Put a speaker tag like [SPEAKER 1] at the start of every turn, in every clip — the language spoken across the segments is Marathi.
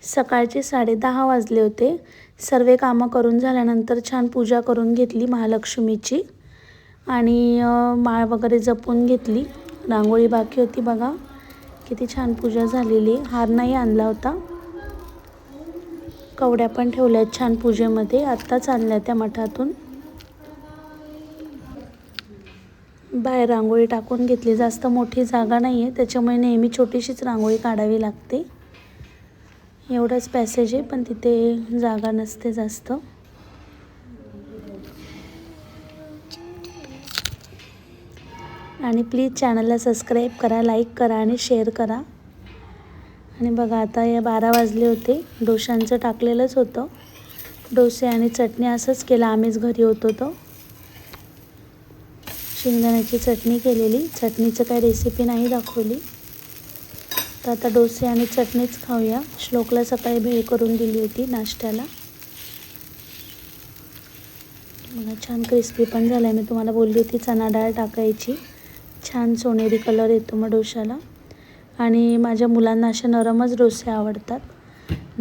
[SPEAKER 1] सकाळचे 10:30 वाजले होते. सर्व कामं करून झाल्यानंतर छान पूजा करून घेतली महालक्ष्मीची आणि माळ वगैरे जपून घेतली. रांगोळी बाकी होती बघा. किती छान पूजा झालेली. हार नाही आणला होता. कवड्या पण ठेवल्या छान पूजेमध्ये. आत्ताच आणल्या त्या मठातून. बाहेर रांगोळी टाकून घेतली. जास्त मोठी जागा नाही आहे, त्याच्यामुळे नेहमी छोटीशीच रांगोळी काढावी लागते. एवढंच पॅसेज आहे, पण तिथे जागा नसते जास्त. आणि प्लीज चॅनलला सबस्क्राईब करा, लाईक करा आणि शेअर करा. आणि बघा आता या 12 वाजले होते. डोशांचं टाकलेलंच होतं. डोसे आणि चटणी असंच केलं. आम्हीच घरी होतो तो. शेंगदाण्याची चटणी केलेली. चटणीचं काही रेसिपी नाही दाखवली. तर आता डोसे आणि चटणीच खाऊया. श्लोकला सकाळी भेळ करून दिली होती नाश्त्याला. मला छान क्रिस्पी पण झाला आहे. मी तुम्हाला बोलली होती चणा डाळ टाकायची. छान सोनेरी कलर येतो मग डोशाला. आणि माझ्या मुलांना असे नरमच डोसे आवडतात.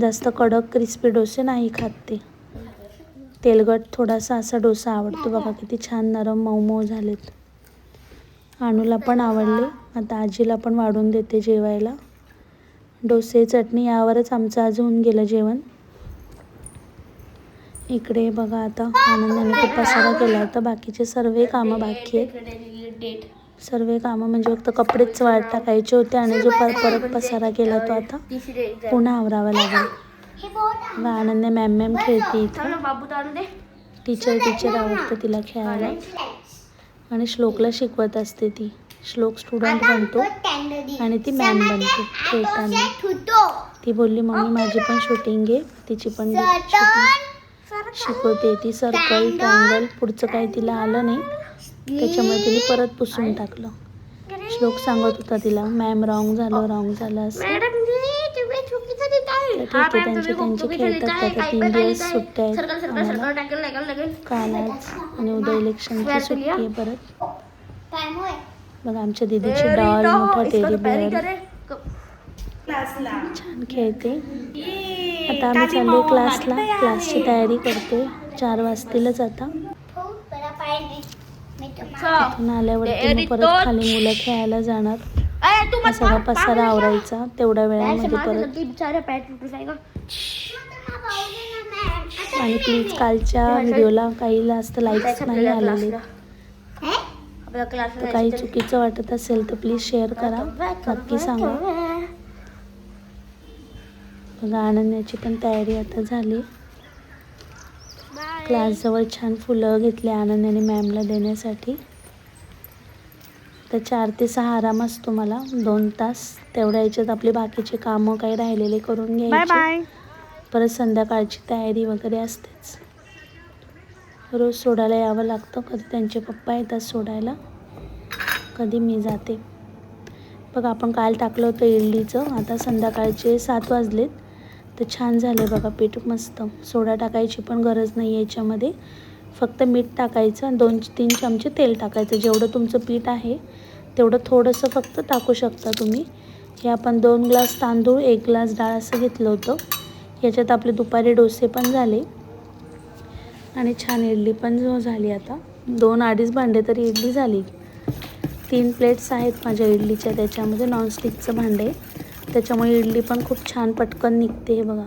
[SPEAKER 1] जास्त कडक क्रिस्पी डोसे नाही खात ते. तेलकट थोडासा असा डोसा आवडतो. बघा किती छान नरम मऊ मऊ झालेत. आणूला पण आवडले. आता आजीला पण वाढून देते जेवायला. डोसे चटणी यावरच आमचं आज होऊन गेलं जेवण. इकडे बघा आता आनंदाने खूप पसारा केला होता. बाकीचे सर्व कामं बाकी आहेत. सर्व कामं म्हणजे फक्त कपडेच वाळत टाकायचे होते आणि जो परत पसारा केला तो आता पुन्हा आवरावा लागेल. आनंद मॅम खेळते इथं. टीचर आवडतं तिला खेळायला. आणि श्लोकला शिकवत असते ती. श्लोक स्टुडंट बनतो आणि ती मॅम बनते खेळताना. ती बोलली मम्मी माझी पण शूटिंग घे. तिची पण शूटिंग शिकवते ती. सर्कल ट्रायंगल पुढचं काही तिला आलं नाही, त्याच्यामुळे तिने परत पुसून टाकलं. श्लोक सांगत होता तिला मॅम रॉंग झालं असं. ठीक आहे, त्यांचे खेळतात. आता 3 दिवस सुट्ट्या आहेत आम्हाला. काल आज आणि उद्या इलेक्शनची सुट्टी आहे परत. बघा आमच्या दीदीची डॉल मोठा टेडी बिअर छान खेळते. आता आम्ही चाललो क्लासला. क्लासची तयारी करते. 4 वाजतीलच आता. तिथून आल्यावरती मग परत खाली मुलं खेळायला जाणार. हा सगळा पसारा आवरायचा तेवढ्या वेळामध्ये परत. आणि प्लीज कालच्या व्हिडिओला काही जास्त लाईक्स नाही आलेले. तर काही चुकीचं वाटत असेल तर प्लीज शेअर करा. नक्की सांगा. बघा आनंदाची पण तयारी आता झाली. क्लासजवळ छान फुलं घेतली आनंदाने मॅमला देण्यासाठी. तर 4 ते 6 आराम असतो मला. 2 तास. तेवढ्या याच्यात आपली बाकीचे कामं काही राहिलेले करून घ्यायचे. परत संध्याकाळची तयारी वगैरे असतेच. रोज सोडायला यावं लागतं. कधी त्यांचे पप्पा येतात सोडायला, कधी मी जाते. बघा आपण काल टाकलं होतं इडलीचं. आता संध्याकाळचे 7 वाजलेत. तर छान झाले बघा पीठ मस्त. सोडा टाकायची पण गरज नाही आहे याच्यामध्ये. फक्त मीठ टाकायचं. 2-3 चमचे तेल टाकायचं. जेवढं तुमचं पीठ आहे तेवढं थोडंसं फक्त टाकू शकता तुम्ही. हे आपण 2 ग्लास तांदूळ 1 ग्लास डाळ असं घेतलं होतं. याच्यात आपले दुपारी डोसे पण झाले आणि छान इडली पण झाली. आता 2-2.5 भांडे तरी इडली झाली. 3 प्लेट्स आहेत माझ्या इडलीच्या त्याच्यामध्ये. नॉनस्टिकचं भांडे, त्याच्यामुळे इडली पण खूप छान पटकन निघते. हे बघा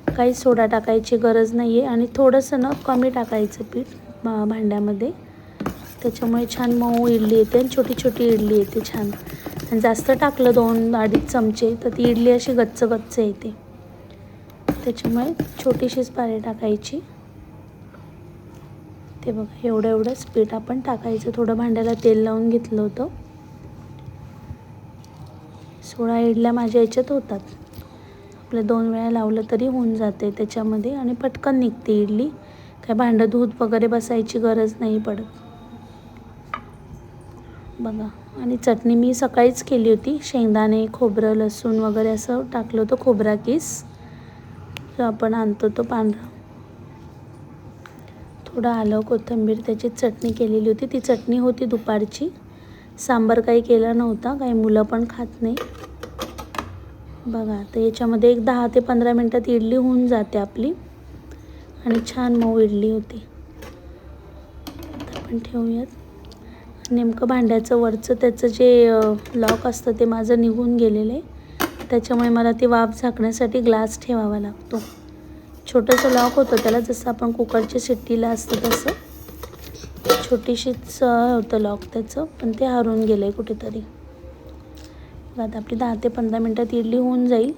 [SPEAKER 1] काही सोडा टाकायची गरज नाही आहे. आणि थोडंसं कमी टाकायचं पीठ भांड्यामध्ये. त्याच्यामुळे छान मऊ इडली येते आणि छोटी छोटी इडली येते छान. आणि जास्त टाकलं 2-2.5 चमचे तर ती इडली अशी गच्च येते. त्याच्यामुळे छोटीशीच पाणी टाकायची. ते बघा एवढंच पीठ आपण टाकायचं. थोडं भांड्याला तेल लावून घेतलं होतं. 16 इडल्या माझ्या याच्यात होतात. आपल्या 2 वेळा लावलं तरी होऊन जाते त्याच्यामध्ये आणि पटकन निघते इडली. काय भांडं धूत वगैरे बसायची गरज नाही पडत. बघा आणि चटणी मी सकाळीच केली होती. शेंगदाणे, खोबरं, लसूण वगैरे असं टाकलं होतं. खोबरा किस जो आपण आणतो तो पांढरा. थोडं आलं, कोथिंबीर, त्याची चटणी केलेली होती. ती चटणी होती दुपारची. सांबार काही केला नव्हता. काही मुलं पण खात नाही. बघा तर याच्यामध्ये एक 10 ते 15 मिनटात इडली होऊन जाते आपली आणि छान मऊ इडली होती. आता आपण ठेवूयात. नेमकं भांड्याचं वरचं त्याचं जे लॉक असतं ते माझं निघून गेलेलं आहे, त्याच्यामुळे मला ती वाफ झाकण्यासाठी ग्लास ठेवावा लागतो. छोटंसं लॉक होतं त्याला, जसं आपण कुकरच्या शिट्टीला असतं तसं छोटीशीच होतं लॉक त्याचं, पण ते हरवून गेलं आहे कुठेतरी. आता आपली 10 ते 15 मिनटात इडली होऊन जाईल.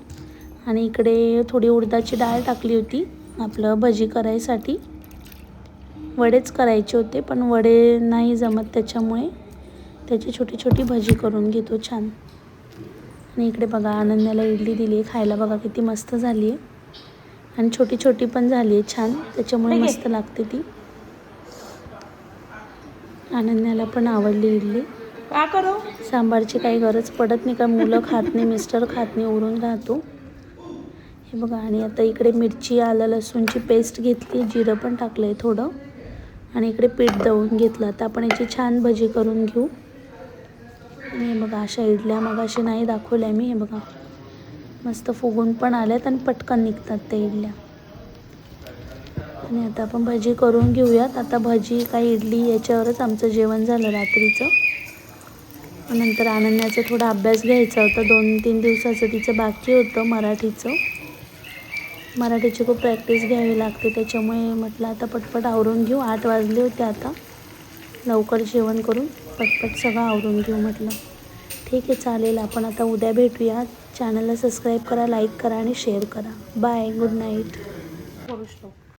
[SPEAKER 1] आणि इकडे थोडी उडदाची डाळ टाकली होती आपलं भजी करायसाठी. वडेच करायचे होते पण वडे नाही जमत, त्याच्यामुळे त्याची छोटी छोटी भजी करून घेतो छान. आणि इकडे बघा अनन्याला इडली दिली आहे खायला. बघा किती मस्त झाली आहे आणि छोटी छोटी पण झाली आहे छान, त्याच्यामुळे मस्त लागते ती. अनन्याला पण आवडली इडली.
[SPEAKER 2] का करो
[SPEAKER 1] सांबारची काही गरज पडत नाही, का मुलं खात नाही, मिस्टर खात नाही, उरून राहतो. हे बघा. आणि आता इकडे मिरची आलं लसूणची पेस्ट घेतली, जिरं पण टाकलं आहे थोडं, आणि इकडे पीठ दळून घेतलं. आता आपण याची छान भजी करून घेऊ. आणि हे बघा अशा इडल्या मगाशी नाही दाखवल्या मी. हे बघा मस्त फुगून पण आल्यात आणि पटकन निघतात त्या इडल्या. आणि आता आपण भजी करून घेऊयात. आता भजी काय इडली याच्यावरच आमचं जेवण झालं रात्रीचं. नंतर अनन्याचा थोडा अभ्यास घ्यायचा होता, 2-3 दिवसाचं तिचं बाकी होतं मराठीचं. मराठीची खूप प्रॅक्टिस घ्यावी लागते, त्याच्यामुळे म्हटलं आता पटपट आवरून घेऊ. 8 वाजले होते आता. लवकर जेवण करून पटपट सगळं आवरून घेऊ म्हटलं. ठीक आहे चालेल, आपण आता उद्या भेटूया. चॅनलला सबस्क्राईब करा, लाईक करा आणि शेअर करा. Bye, good night.